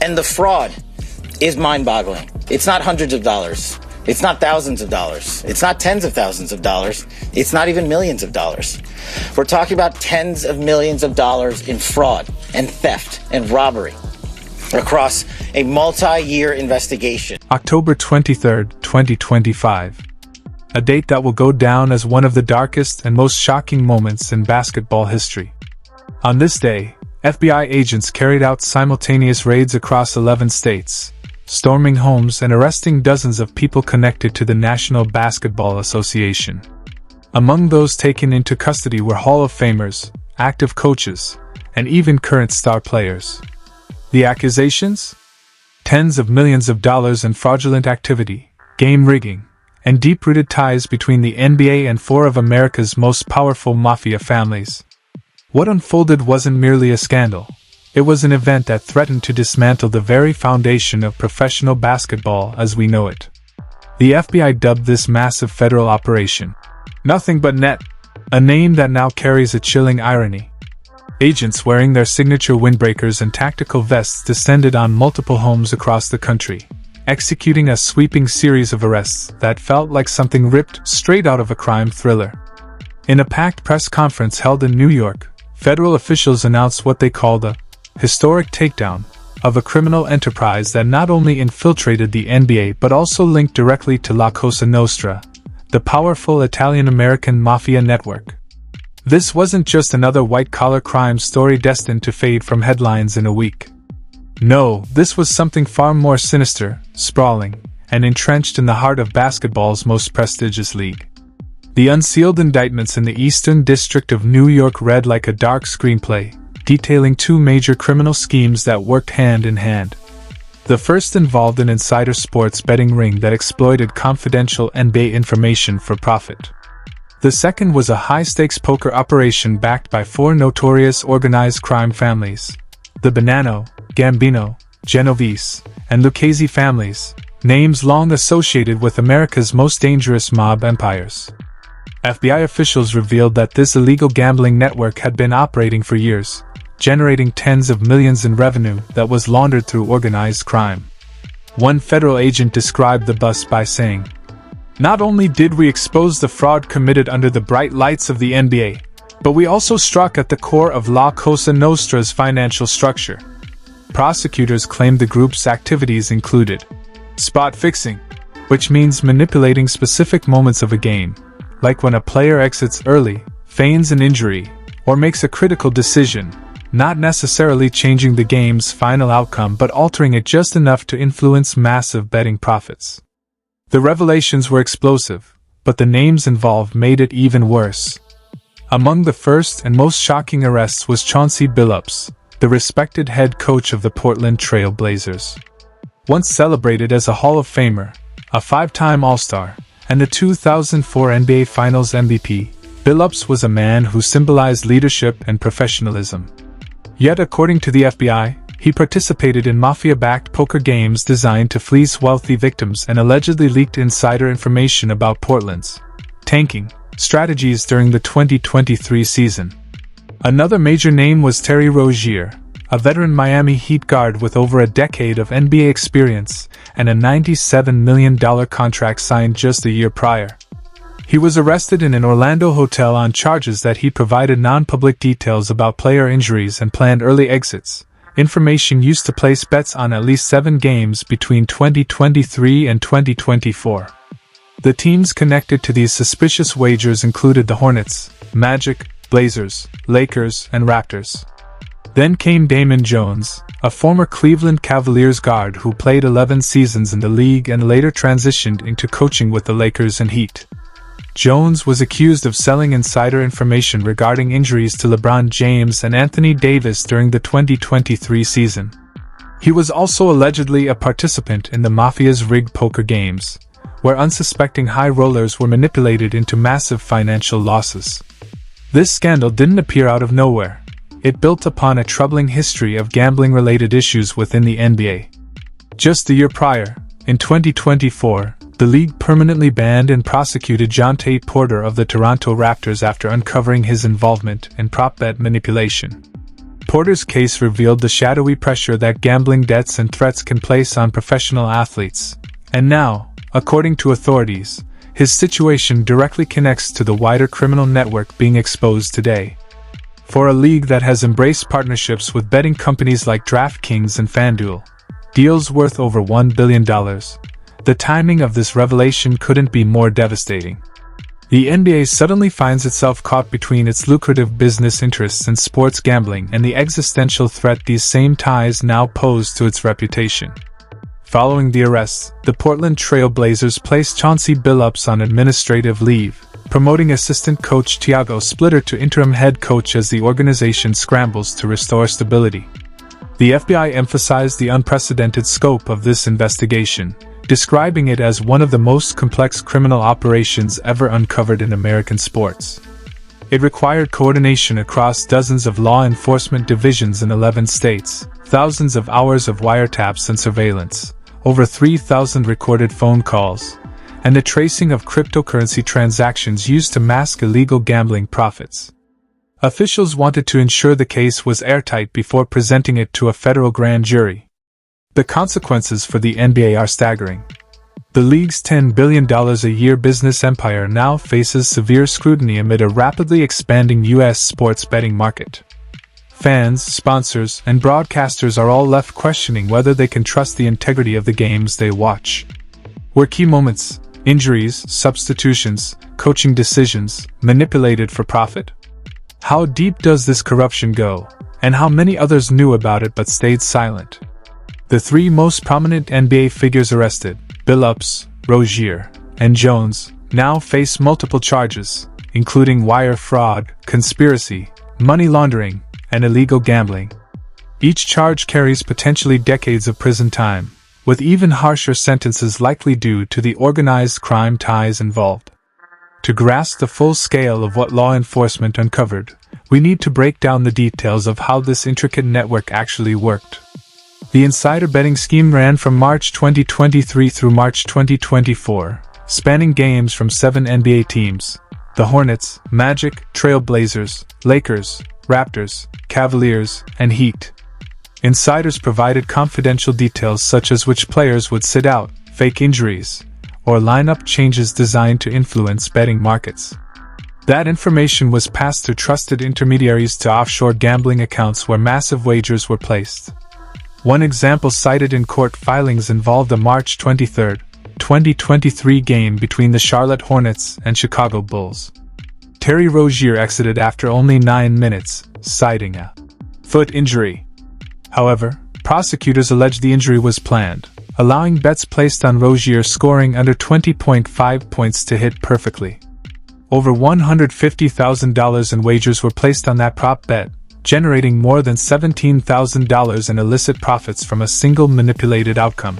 And the fraud is mind-boggling. It's not hundreds of dollars. It's not thousands of dollars. It's not tens of thousands of dollars. It's not even millions of dollars. We're talking about tens of millions of dollars in fraud and theft and robbery across a multi-year investigation. October 23, 2025. A date that will go down as one of the darkest and most shocking moments in basketball history. On this day, FBI agents carried out simultaneous raids across 11 states, storming homes and arresting dozens of people connected to the National Basketball Association. Among those taken into custody were Hall of Famers, active coaches, and even current star players. The accusations? Tens of millions of dollars in fraudulent activity, game rigging, and deep-rooted ties between the NBA and four of America's most powerful mafia families. What unfolded wasn't merely a scandal. It was an event that threatened to dismantle the very foundation of professional basketball as we know it. The FBI dubbed this massive federal operation Nothing But Net, a name that now carries a chilling irony. Agents wearing their signature windbreakers and tactical vests descended on multiple homes across the country, executing a sweeping series of arrests that felt like something ripped straight out of a crime thriller. In a packed press conference held in New York, federal officials announced what they called a historic takedown of a criminal enterprise that not only infiltrated the NBA but also linked directly to La Cosa Nostra, the powerful Italian-American mafia network. This wasn't just another white-collar crime story destined to fade from headlines in a week. No, this was something far more sinister, sprawling, and entrenched in the heart of basketball's most prestigious league. The unsealed indictments in the Eastern District of New York read like a dark screenplay, detailing two major criminal schemes that worked hand in hand. The first involved an insider sports betting ring that exploited confidential NBA information for profit. The second was a high-stakes poker operation backed by four notorious organized crime families: the Bonanno, Gambino, Genovese, and Lucchese families, names long associated with America's most dangerous mob empires. FBI officials revealed that this illegal gambling network had been operating for years, generating tens of millions in revenue that was laundered through organized crime. One federal agent described the bust by saying, "Not only did we expose the fraud committed under the bright lights of the NBA, but we also struck at the core of La Cosa Nostra's financial structure." Prosecutors claimed the group's activities included spot fixing, which means manipulating specific moments of a game, like when a player exits early, feigns an injury, or makes a critical decision, not necessarily changing the game's final outcome but altering it just enough to influence massive betting profits. The revelations were explosive, but the names involved made it even worse. Among the first and most shocking arrests was Chauncey Billups, the respected head coach of the Portland Trail Blazers. Once celebrated as a Hall of Famer, a five-time All-Star, and the 2004 NBA Finals MVP, Billups was a man who symbolized leadership and professionalism. Yet according to the FBI, he participated in mafia-backed poker games designed to fleece wealthy victims and allegedly leaked insider information about Portland's tanking strategies during the 2023 season. Another major name was Terry Rozier, a veteran Miami Heat guard with over a decade of NBA experience and a $97 million contract signed just a year prior. He was arrested in an Orlando hotel on charges that he provided non-public details about player injuries and planned early exits, information used to place bets on at least 7 games between 2023 and 2024. The teams connected to these suspicious wagers included the Hornets, Magic, Blazers, Lakers, and Raptors. Then came Damon Jones, a former Cleveland Cavaliers guard who played 11 seasons in the league and later transitioned into coaching with the Lakers and Heat. Jones was accused of selling insider information regarding injuries to LeBron James and Anthony Davis during the 2023 season. He was also allegedly a participant in the Mafia's rigged poker games, where unsuspecting high rollers were manipulated into massive financial losses. This scandal didn't appear out of nowhere. It built upon a troubling history of gambling-related issues within the NBA. Just a year prior, in 2024, the league permanently banned and prosecuted Jonte Porter of the Toronto Raptors after uncovering his involvement in prop bet manipulation. Porter's case revealed the shadowy pressure that gambling debts and threats can place on professional athletes. And now, according to authorities, his situation directly connects to the wider criminal network being exposed today. For a league that has embraced partnerships with betting companies like DraftKings and FanDuel, deals worth over $1 billion, the timing of this revelation couldn't be more devastating. The NBA suddenly finds itself caught between its lucrative business interests in sports gambling and the existential threat these same ties now pose to its reputation. Following the arrest, the Portland Trail Blazers placed Chauncey Billups on administrative leave, promoting assistant coach Thiago Splitter to interim head coach as the organization scrambles to restore stability. The FBI emphasized the unprecedented scope of this investigation, describing it as one of the most complex criminal operations ever uncovered in American sports. It required coordination across dozens of law enforcement divisions in 11 states, thousands of hours of wiretaps and surveillance, over 3,000 recorded phone calls, and the tracing of cryptocurrency transactions used to mask illegal gambling profits. Officials wanted to ensure the case was airtight before presenting it to a federal grand jury. The consequences for the NBA are staggering. The league's $10 billion a year business empire now faces severe scrutiny amid a rapidly expanding U.S. sports betting market. Fans, sponsors, and broadcasters are all left questioning whether they can trust the integrity of the games they watch. Were key moments, injuries, substitutions, coaching decisions, manipulated for profit? How deep does this corruption go, and how many others knew about it but stayed silent? The three most prominent NBA figures arrested, Billups, Rozier, and Jones, now face multiple charges, including wire fraud, conspiracy, money laundering, and illegal gambling. Each charge carries potentially decades of prison time, with even harsher sentences likely due to the organized crime ties involved. To grasp the full scale of what law enforcement uncovered, we need to break down the details of how this intricate network actually worked. The insider betting scheme ran from March 2023 through March 2024, spanning games from 7 NBA teams: the Hornets, Magic, Trail Blazers, Lakers, Raptors, Cavaliers, and Heat. Insiders provided confidential details such as which players would sit out, fake injuries, or lineup changes designed to influence betting markets. That information was passed through trusted intermediaries to offshore gambling accounts where massive wagers were placed. One example cited in court filings involved a March 23, 2023 game between the Charlotte Hornets and Chicago Bulls. Terry Rozier exited after only 9 minutes, citing a foot injury. However, prosecutors alleged the injury was planned, allowing bets placed on Rozier scoring under 20.5 points to hit perfectly. Over $150,000 in wagers were placed on that prop bet, generating more than $17,000 in illicit profits from a single manipulated outcome.